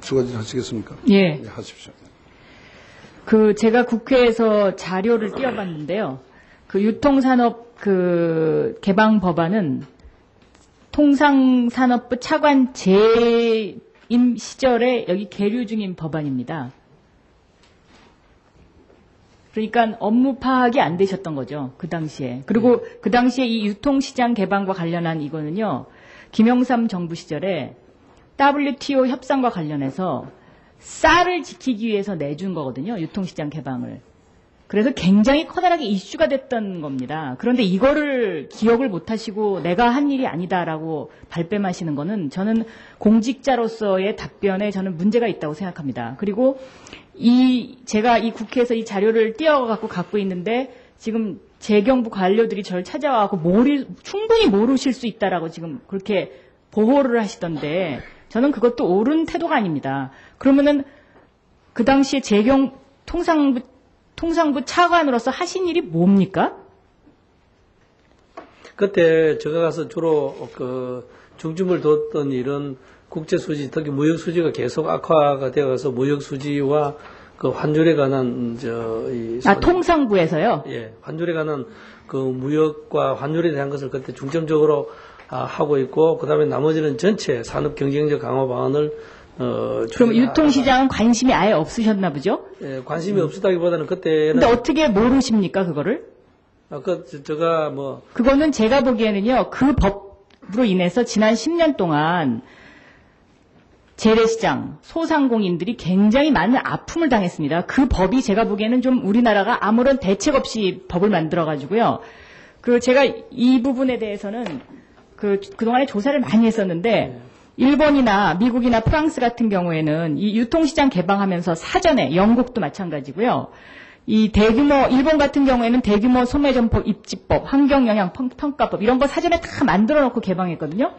추가하시겠습니까? 예. 네, 하십시오. 제가 국회에서 자료를 띄워봤는데요. 유통산업 개방 법안은 통상산업부 차관 재임 시절에 여기 계류 중인 법안입니다. 그러니까 업무 파악이 안 되셨던 거죠. 그 당시에. 그리고 그 당시에 이 유통시장 개방과 관련한 이거는요. 김영삼 정부 시절에 WTO 협상과 관련해서 쌀을 지키기 위해서 내준 거거든요. 유통시장 개방을. 그래서 굉장히 커다랗게 이슈가 됐던 겁니다. 그런데 이거를 기억을 못 하시고 내가 한 일이 아니다라고 발뺌하시는 거는 저는 공직자로서의 답변에 저는 문제가 있다고 생각합니다. 그리고 제가 이 국회에서 이 자료를 갖고 있는데 지금 재경부 관료들이 저를 찾아와서 충분히 모르실 수 있다라고 지금 그렇게 보호를 하시던데 저는 그것도 옳은 태도가 아닙니다. 그러면은 그 당시에 통상부 차관으로서 하신 일이 뭡니까? 그때 제가 가서 주로 중점을 뒀던 일은 국제 수지, 특히 무역 수지가 계속 악화가 되어서 무역 수지와 환율에 관한 통상부에서요? 예, 환율에 관한 무역과 환율에 대한 것을 그때 중점적으로 하고 있고, 그다음에 나머지는 전체 산업 경쟁력 강화 방안을 그럼 유통시장은 관심이 아예 없으셨나 보죠? 예, 관심이 없었다기보다는 그때는. 근데 어떻게 모르십니까, 그거를? 제가 그거는 제가 보기에는요, 그 법으로 인해서 지난 10년 동안 재래시장, 소상공인들이 굉장히 많은 아픔을 당했습니다. 그 법이 제가 보기에는 좀 우리나라가 아무런 대책 없이 법을 만들어가지고요. 제가 이 부분에 대해서는 그동안에 조사를 많이 했었는데, 일본이나 미국이나 프랑스 같은 경우에는 이 유통시장 개방하면서 사전에, 영국도 마찬가지고요. 일본 같은 경우에는 대규모 소매점포 입지법, 환경영향평가법 이런 거 사전에 다 만들어 놓고 개방했거든요.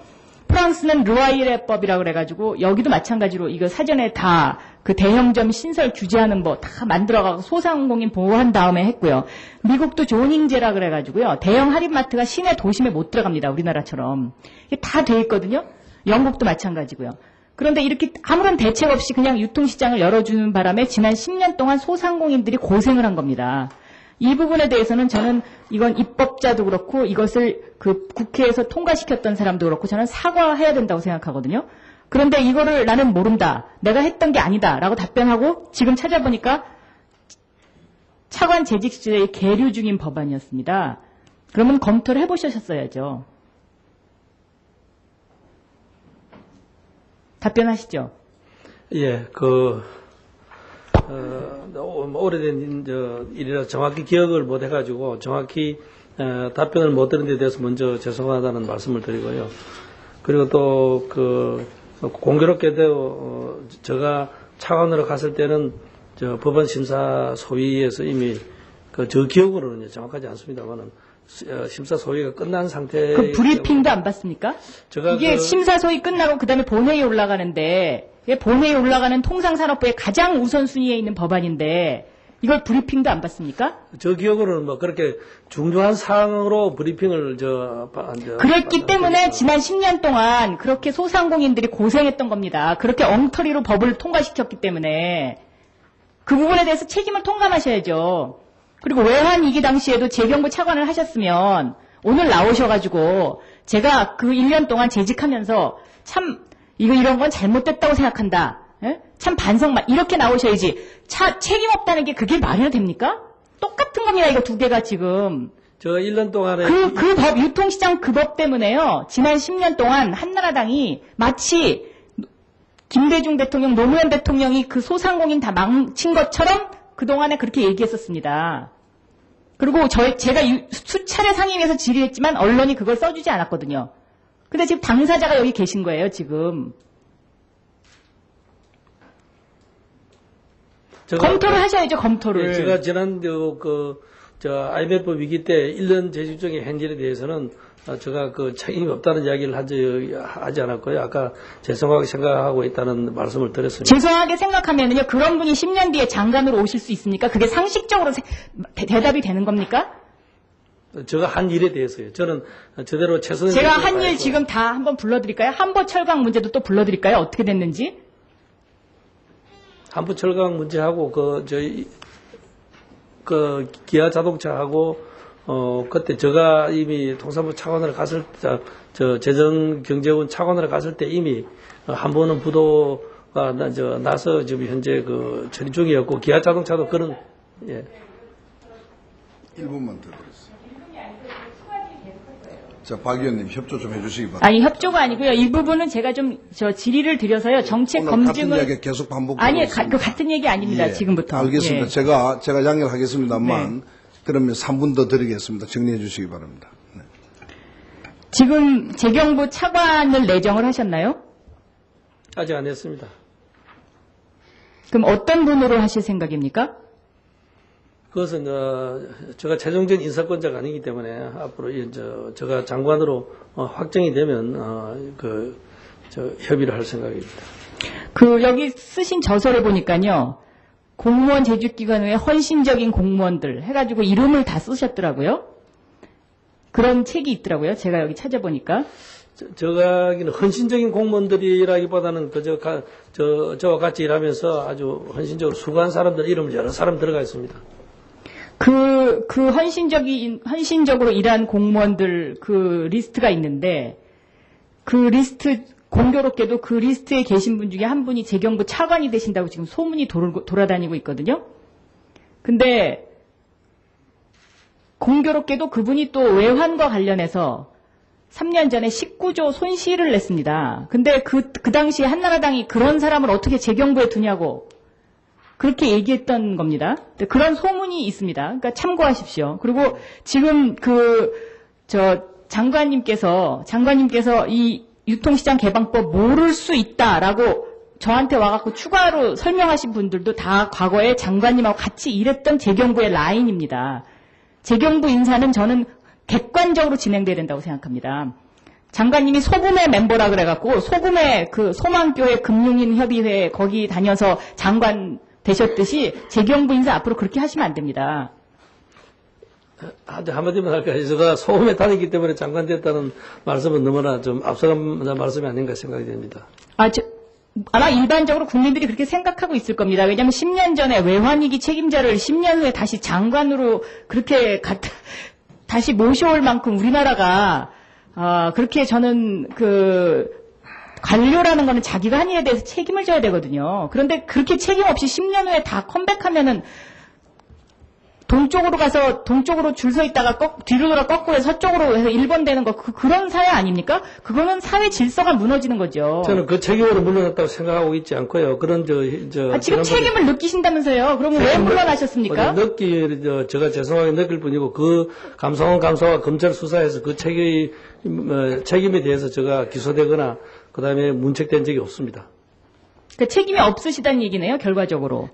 프랑스는 르와이레법이라고 그래가지고 여기도 마찬가지로 이거 사전에 다 대형점 신설 규제하는 법 다 만들어가고 소상공인 보호한 다음에 했고요. 미국도 조닝제라 그래가지고요. 대형 할인마트가 시내 도심에 못 들어갑니다. 우리나라처럼. 이게 다 돼 있거든요. 영국도 마찬가지고요. 그런데 이렇게 아무런 대책 없이 그냥 유통시장을 열어주는 바람에 지난 10년 동안 소상공인들이 고생을 한 겁니다. 이 부분에 대해서는 저는 이건 입법자도 그렇고 이것을 국회에서 통과시켰던 사람도 그렇고 저는 사과해야 된다고 생각하거든요. 그런데 이거를 나는 모른다. 내가 했던 게 아니다. 라고 답변하고 지금 찾아보니까 차관 재직 시절에 계류 중인 법안이었습니다. 그러면 검토를 해보셨어야죠. 답변하시죠. 예, 오래된 일이라 정확히 기억을 못 해가지고 정확히 답변을 못 드린 데 대해서 먼저 죄송하다는 말씀을 드리고요. 그리고 또 공교롭게도 제가 차관으로 갔을 때는 법안 심사 소위에서 이미 저 기억으로는 정확하지 않습니다만은 심사 소위가 끝난 상태. 브리핑도 안 받습니까? 이게 심사 소위 끝나고 그다음에 본회의에 올라가는데 본회의에 올라가는 통상산업부의 가장 우선순위에 있는 법안인데 이걸 브리핑도 안 받습니까? 저 기억으로는 그렇게 중요한 사항으로 브리핑을 그랬기 때문에 지난 10년 동안 그렇게 소상공인들이 고생했던 겁니다. 그렇게 엉터리로 법을 통과시켰기 때문에 그 부분에 대해서 책임을 통감하셔야죠. 그리고 외환위기 당시에도 재경부 차관을 하셨으면 오늘 나오셔가지고 제가 그 1년 동안 재직하면서 참 이런 건 잘못됐다고 생각한다. 에? 참 이렇게 나오셔야지. 책임 없다는 게 그게 말이나 됩니까? 똑같은 겁니다. 이거 두 개가 지금. 저 1년 동안에 그 법, 유통시장 그 법 때문에요. 지난 10년 동안 한나라당이 마치 김대중 대통령, 노무현 대통령이 그 소상공인 다 망친 것처럼 그동안에 그렇게 얘기했었습니다. 그리고 제가 수차례 상임위에서 질의했지만 언론이 그걸 써주지 않았거든요. 근데 지금 당사자가 여기 계신 거예요, 지금. 검토를 하셔야죠, 검토를. 제가 지난 IMF 위기 때 1년 재직 중의 행진에 대해서는 제가 책임이 없다는 이야기를 하지 않았고요. 아까 죄송하게 생각하고 있다는 말씀을 드렸습니다. 죄송하게 생각하면요, 그런 분이 10년 뒤에 장관으로 오실 수 있습니까? 그게 상식적으로 대답이 되는 겁니까? 제가 한 일에 대해서요. 저는 제대로 최선을 제가 한 일 지금 다 한번 불러드릴까요? 한보 철강 문제도 또 불러드릴까요? 어떻게 됐는지? 한부철강 문제하고 그 기아 자동차하고 그때 제가 이미 통상부 차관으로 갔을 때, 재정경제원 차관으로 갔을 때 이미 한 번은 부도가 나서 지금 현재 그 처리 중이었고 기아 자동차도 그런 예. 1분만 더 드렸어요. 자, 박 의원님 협조 좀 해주시기 바랍니다. 아니 협조가 아니고요. 이 부분은 제가 좀 질의를 드려서요. 정책 오늘 검증을 같은 이야기 계속 반복하고 아니 있습니다. 그 같은 얘기 아닙니다. 예, 지금부터. 알겠습니다. 예. 제가 양해하겠습니다만 네. 그러면 3분 더 드리겠습니다. 정리해 주시기 바랍니다. 네. 지금 재경부 차관을 내정을 하셨나요? 아직 안 했습니다. 그럼 어떤 분으로 하실 생각입니까? 그것은 제가 최종적인 인사권자가 아니기 때문에 앞으로 제가 장관으로 확정이 되면 협의를 할 생각입니다. 여기 쓰신 저서를 보니까요. 공무원 재직기관 외에 헌신적인 공무원들 해가지고 이름을 다 쓰셨더라고요. 그런 책이 있더라고요. 제가 여기 찾아보니까. 저가기는 헌신적인 공무원들이라기보다는 저와 같이 일하면서 아주 헌신적으로 수고한 사람들 이름 여러 사람 들어가 있습니다. 그 헌신적으로 일한 공무원들 그 리스트가 있는데 그 리스트 공교롭게도 그 리스트에 계신 분 중에 한 분이 재경부 차관이 되신다고 지금 소문이 돌아다니고 있거든요. 근데 공교롭게도 그분이 또 외환과 관련해서 3년 전에 19조 손실을 냈습니다. 근데 그 당시에 한나라당이 그런 사람을 어떻게 재경부에 두냐고 그렇게 얘기했던 겁니다. 그런 소문이 있습니다. 그러니까 참고하십시오. 그리고 지금 장관님께서 이 유통시장 개방법 모를 수 있다라고 저한테 와갖고 추가로 설명하신 분들도 다 과거에 장관님하고 같이 일했던 재경부의 라인입니다. 재경부 인사는 저는 객관적으로 진행돼야 된다고 생각합니다. 장관님이 소금의 멤버라 그래갖고 소금의 소망교회 금융인협의회 거기 다녀서 장관 되셨듯이 재경부 인사 앞으로 그렇게 하시면 안 됩니다. 한마디만 할까요? 제가 소금에 다니기 때문에 장관 됐다는 말씀은 너무나 좀 앞서간 말씀이 아닌가 생각이 됩니다. 아마 일반적으로 국민들이 그렇게 생각하고 있을 겁니다. 왜냐하면 10년 전에 외환위기 책임자를 10년 후에 다시 장관으로 그렇게 다시 모셔올 만큼 우리나라가 그렇게 저는 관료라는 거는 자기가 한 일에 대해서 책임을 져야 되거든요. 그런데 그렇게 책임 없이 10년 후에 다 컴백하면은 동쪽으로 가서 동쪽으로 줄 서 있다가 뒤로 돌아 거꾸로 해서 서쪽으로 해서 일본 되는 거 그런 사회 아닙니까? 그거는 사회 질서가 무너지는 거죠. 저는 그 책임으로 물러났다고 생각하고 있지 않고요. 그런 지금 책임을 느끼신다면서요. 그러면 왜 물러나셨습니까? 제가 죄송하게 느낄 뿐이고 그 감사원 감사와 검찰 수사에서 그 책임에 대해서 제가 기소되거나 그다음에 문책된 적이 없습니다. 그 책임이 없으시다는 얘기네요. 결과적으로.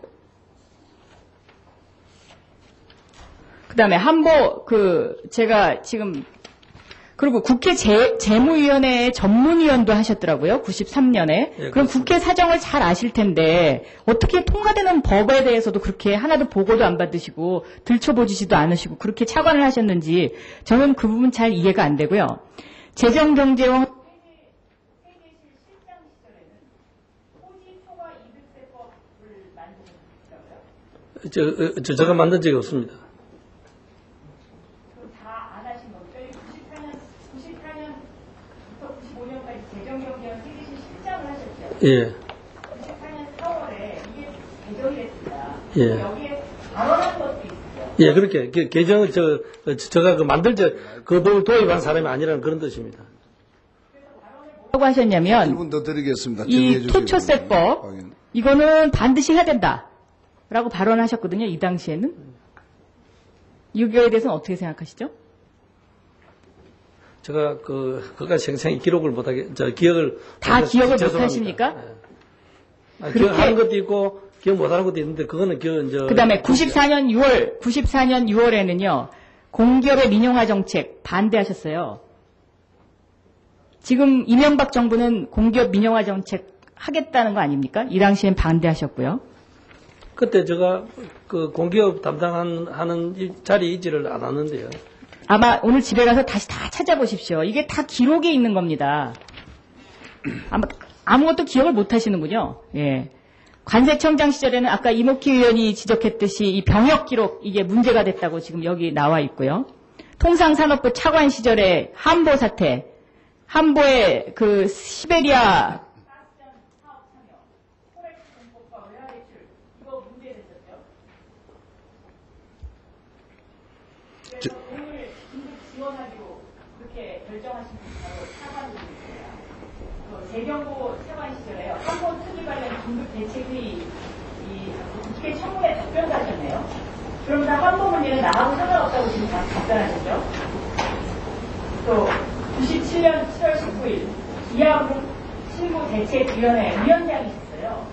그다음에 제가 지금 그리고 국회 재무위원회 전문위원도 하셨더라고요. 93년에. 예, 그럼 국회 사정을 잘 아실 텐데 어떻게 통과되는 법에 대해서도 그렇게 하나도 보고도 안 받으시고 들춰보지도 않으시고 그렇게 차관을 하셨는지 저는 그 부분 잘 이해가 안 되고요. 재정경제원 제가 만든 적이 없습니다. 예. 94년 4월에 이게 개정이 됐습니다. 예. 여기에 발언한 것도 있어요. 예, 그렇게 개정 제가 도입한 사람이 아니라는 그런 뜻입니다. 뭐라고 하셨냐면 1분 더 드리겠습니다. 이 토초세법 이거는 반드시 해야 된다라고 발언하셨거든요. 이 당시에는 이거에 대해서는 어떻게 생각하시죠? 제가 그까지 생생히 기록을 못하게 기억을 기억을 죄송합니다. 못하십니까? 예. 기억하는 것도 있고 기억 못하는 것도 있는데 그거는 그다음에 94년 6월에는요 공기업의 민영화 정책 반대하셨어요. 지금 이명박 정부는 공기업 민영화 정책 하겠다는 거 아닙니까? 이 당시엔 반대하셨고요. 그때 제가 공기업 담당하는 자리에 있지를 않았는데요. 아마 오늘 집에 가서 다시 다 찾아보십시오. 이게 다 기록에 있는 겁니다. 아무것도 기억을 못 하시는군요. 예. 관세청장 시절에는 아까 이목희 의원이 지적했듯이 이 병역 기록 이게 문제가 됐다고 지금 여기 나와 있고요. 통상산업부 차관 시절에 한보 사태, 한보의 그 시베리아 돈을 긴급 지원하기로 그렇게 결정하신 분이 바로 차관님이세요. 재경고 차관 시절에요. 한보 특위 관련 긴급 대책회의 국회 청문회 답변도 하셨네요. 그러면서 한보 문제는 나하고 상관없다고 지금 답변하셨죠. 또 97년 7월 19일 기아국 신고 대책위원회 위원장이셨어요.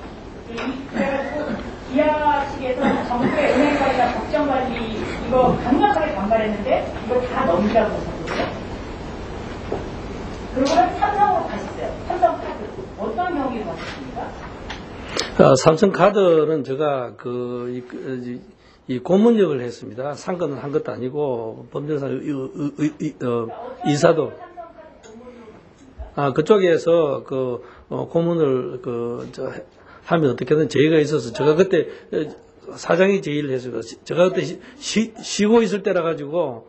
그래가지고 기아 측에서 정부의 은행관리나 법정관리 이거 강력하게 반발했는데 이거 다 넘기라고 하셨거든요. 그러고는 삼성으로 가셨어요. 삼성카드 어떤 경위로 가셨습니까? 삼성카드는 제가 이 고문역을 했습니다. 산 거는 한 것도 아니고 법률상 이사도 그쪽에서 고문을 하면 어떻게든 제의가 있어서 제가 그때 사장이 제의를 했어요. 제가 그때 쉬고 있을 때라 가지고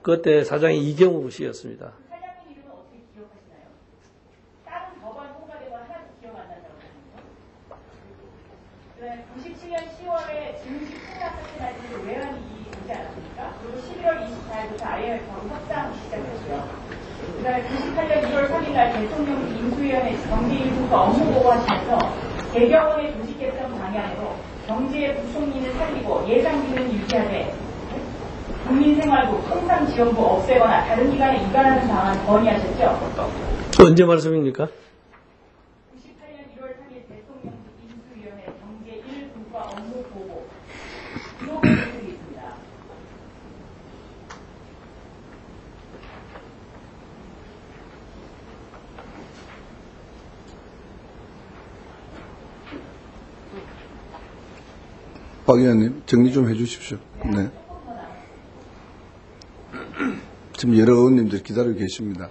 그때 사장이 이경우 씨였습니다. 사장님 이름은 어떻게 기억하시나요? 다른 법안 통과되고 하나도 기억 안 난다고 하는데 97년 10월에 증시 폭락 사태 날리고 외환이 오지 않았습니까? 그리고 11월 24일부터 IMF하고 협상 시작했고요. 그 다음에 98년 2월 3일 날 대통령 인수위원회 경제인수가 업무 보고하시면서 대병원의 조직 개편 방향으로 경제의 부총리는 살리고 예상비는 유지하되 국민생활부, 통상지원부 없애거나 다른 기관에 이관하는 방안 건의하셨죠? 언제 말씀입니까? 98년 1월 3일 대통령 인수위원회 경제 1분과 업무 보고 기록을 드리겠습니다. 박 의원님 정리 좀 해주십시오. 네. 지금 여러 의원님들 기다리고 계십니다.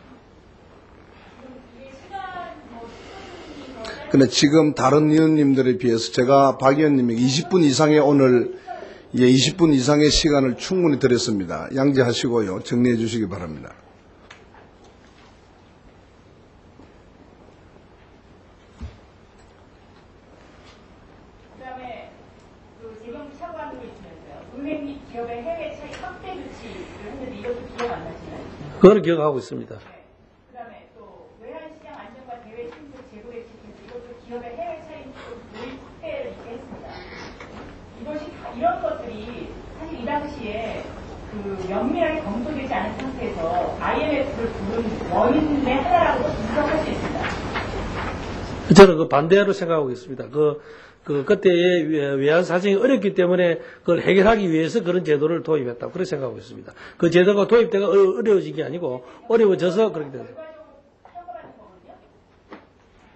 근데 지금 다른 의원님들에 비해서 제가 박 의원님에게 20분 이상의 오늘 20분 이상의 시간을 충분히 드렸습니다. 양지하시고요. 정리해 주시기 바랍니다. 그다음에 재경부 차관으로 있으면서요. 은행 및 기업의 해외 차익 확대 조치를 했는데 이것도 기억 안 나시나요? 그거는 기억하고 있습니다. 그다음에 또 외환시장 안정과 대외 신고 제도 대책에서 이것도 기업의 해외 차익 모임 확대를 했습니다. 이런 것들이 사실 이 당시에 면밀하게 검토되지 않은 상태에서 IMF를 부른 원인의 하나라고도 분석할 수 있습니다. 저는 반대로 생각하고 있습니다. 그때의 외환 사정이 어렵기 때문에 그걸 해결하기 위해서 그런 제도를 도입했다고 그렇게 생각하고 있습니다. 그 제도가 도입되가 어려워진 게 아니고 어려워져서 그렇게 됐습니다. 평가받는 거거든요.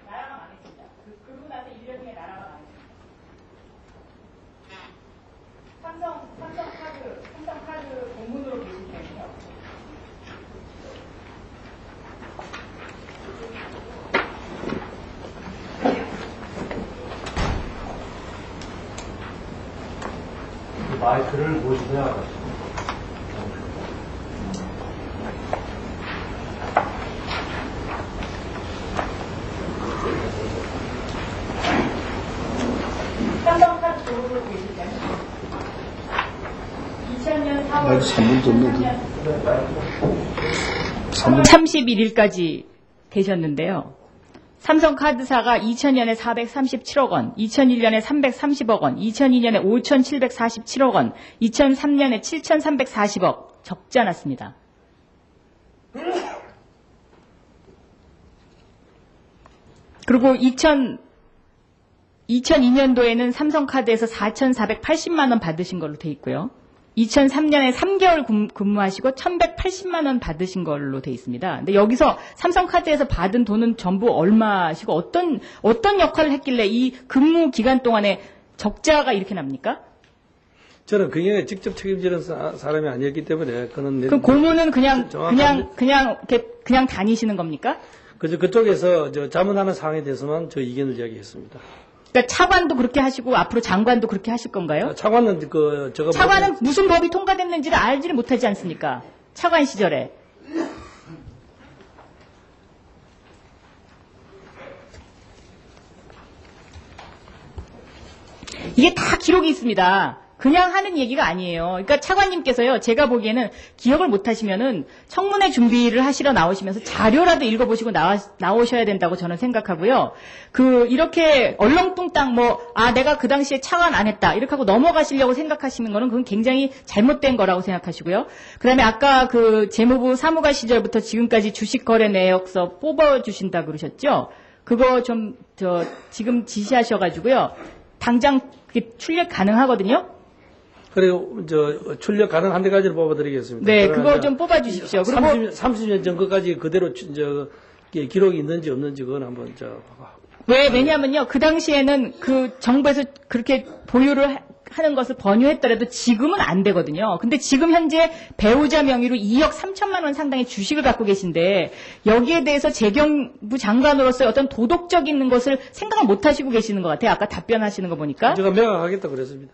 나라가 망했습니다. 그러고 나서 1년 후에 나라가 망했습니다. 삼성카드 고문으로 계실 때는요. 마이크를 모시면 삼성카드 고문으로 계실 때는 2000년 4월 아직 3분 줬는데. 31일까지 계셨는데요. 삼성카드사가 2000년에 437억 원, 2001년에 330억 원, 2002년에 5747억 원, 2003년에 7340억 적지 않았습니다. 그리고 2002년도에는 삼성카드에서 4,480만 원 받으신 걸로 돼 있고요. 2003년에 3개월 근무하시고 1,180만 원 받으신 걸로 돼 있습니다. 근데 여기서 삼성카드에서 받은 돈은 전부 얼마시고 어떤 역할을 했길래 이 근무 기간 동안에 적자가 이렇게 납니까? 저는 그 경우에 직접 책임지는 사람이 아니었기 때문에 그는 그럼 고문은 그냥 다니시는 겁니까? 그쪽에서 자문하는 사항에 대해서만 저 이견을 이야기했습니다. 그러니까 차관도 그렇게 하시고 앞으로 장관도 그렇게 하실 건가요? 차관은 제가 차관은 무슨 법이 통과됐는지를 알지를 못하지 않습니까? 차관 시절에. 이게 다 기록이 있습니다. 그냥 하는 얘기가 아니에요. 그러니까 차관님께서요, 제가 보기에는 기억을 못 하시면은 청문회 준비를 하시러 나오시면서 자료라도 읽어보시고 나오셔야 된다고 저는 생각하고요. 이렇게 얼렁뚱땅 내가 그 당시에 차관 안 했다. 이렇게 하고 넘어가시려고 생각하시는 거는 그건 굉장히 잘못된 거라고 생각하시고요. 그 다음에 아까 재무부 사무관 시절부터 지금까지 주식거래 내역서 뽑아주신다 그러셨죠? 그거 지금 지시하셔가지고요. 당장 그게 출력 가능하거든요? 그리고 출력 가능한 데까지를 뽑아드리겠습니다. 네, 그거 좀 뽑아주십시오. 그리고 30년 전까지 그대로 기록이 있는지 없는지 그건 한번 왜냐면요, 그 당시에는 그 정부에서 그렇게 보유를 하는 것을 권유했더라도 지금은 안 되거든요. 근데 지금 현재 배우자 명의로 2억 3천만 원 상당의 주식을 갖고 계신데 여기에 대해서 재경부 장관으로서의 어떤 도덕적인 것을 생각을 못 하시고 계시는 것 같아요. 아까 답변하시는 거 보니까. 제가 명확하겠다 그랬습니다.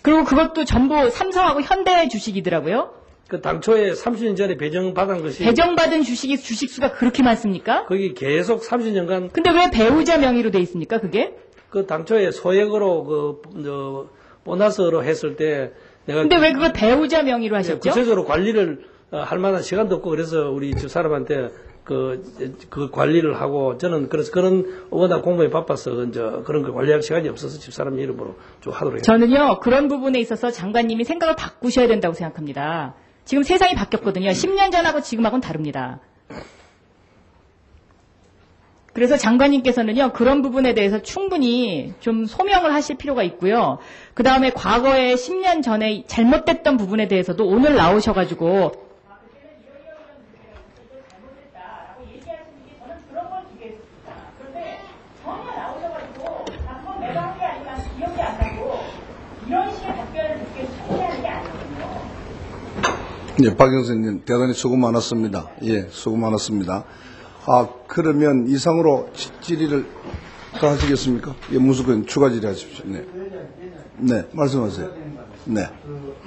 그리고 그것도 전부 삼성하고 현대 주식이더라고요. 당초에 30년 전에 배정받은 것이. 배정받은 주식수가 그렇게 많습니까? 거기 계속 30년간. 근데 왜 배우자 명의로 돼 있습니까, 그게? 당초에 소액으로 보너스로 했을 때 내가. 근데 왜 그걸 배우자 명의로 하셨죠? 구체적으로 관리를 할 만한 시간도 없고 그래서 우리 집 사람한테 그 관리를 하고 저는 그래서 워낙 공부에 바빠서 그런 거 관리할 시간이 없어서 집사람 이름으로 좀 하도록 했습니다. 저는요, 그런 부분에 있어서 장관님이 생각을 바꾸셔야 된다고 생각합니다. 지금 세상이 바뀌었거든요. 10년 전하고 지금하고는 다릅니다. 그래서 장관님께서는요, 그런 부분에 대해서 충분히 좀 소명을 하실 필요가 있고요. 그 다음에 과거에 10년 전에 잘못됐던 부분에 대해서도 오늘 나오셔가지고 예, 박 교수님 대단히 수고 많았습니다. 예, 수고 많았습니다. 그러면 이상으로 질의를 다 하시겠습니까? 예, 무조건 추가 질의하십시오. 네. 네, 말씀하세요. 네.